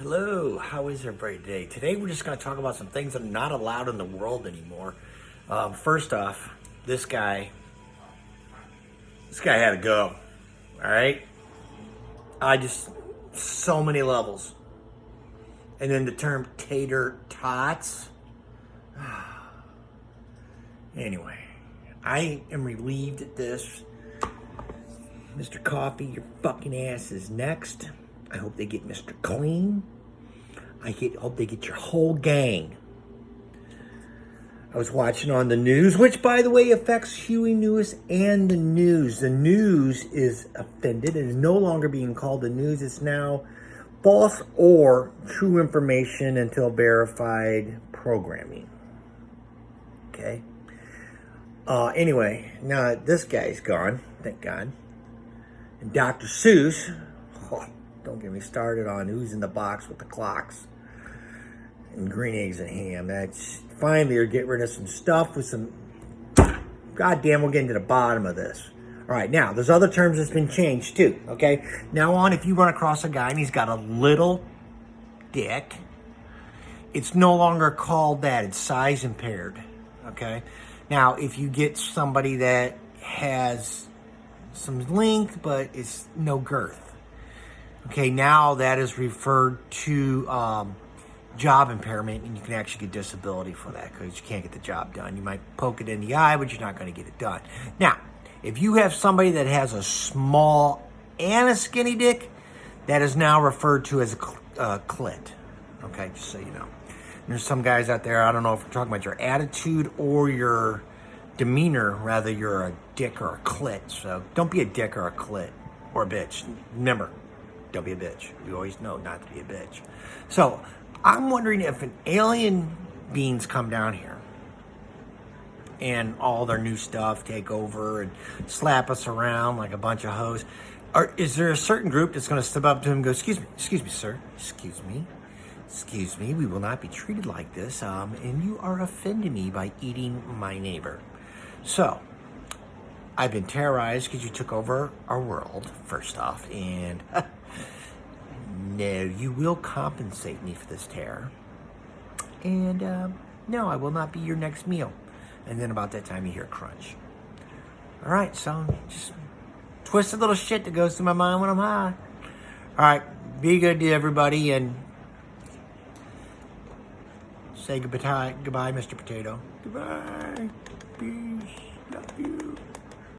Hello, how is everybody today? Today we're just going to talk about some things that are not allowed in the world anymore. First off, this guy had to go. All right, so many levels. And then the term tater tots. Anyway, I am relieved at this. Mr. Coffee, your fucking ass is next. I hope they get Mr. Clean. Hope they get your whole gang. I was watching on the news, which, by the way, affects Huey Lewis and the news. The news is offended and is no longer being called the news. It's now false or true information until verified programming. Okay? Anyway, now this guy's gone, thank God. And Dr. Seuss, don't get me started on who's in the box with the clocks and green eggs and ham. That's finally they're getting rid of some stuff with some. Goddamn, we're getting to the bottom of this. All right, now there's other terms that's been changed too. Okay, now on, if you run across a guy and he's got a little dick, it's no longer called that. It's size impaired. Okay, now if you get somebody that has some length but it's no girth. Okay, now that is referred to job impairment, and you can actually get disability for that because you can't get the job done. You might poke it in the eye, but you're not going to get it done. Now, if you have somebody that has a small and a skinny dick, that is now referred to as a clit. Okay, just so you know. And there's some guys out there, I don't know if we're talking about your attitude or your demeanor, rather you're a dick or a clit. So don't be a dick or a clit or a bitch. Remember, don't be a bitch. You always know not to be a bitch. So I'm wondering if an alien beings come down here and all their new stuff take over and slap us around like a bunch of hoes. Or is there a certain group that's going to step up to him and go, excuse me, sir, excuse me, we will not be treated like this. And you are offending me by eating my neighbor. So I've been terrorized because you took over our world, first off, and no, you will compensate me for this terror. And no, I will not be your next meal. And then about that time you hear crunch. All right, so just twisted little shit that goes through my mind when I'm high. All right, be good to everybody and say goodbye, Mr. Potato. Goodbye. Peace.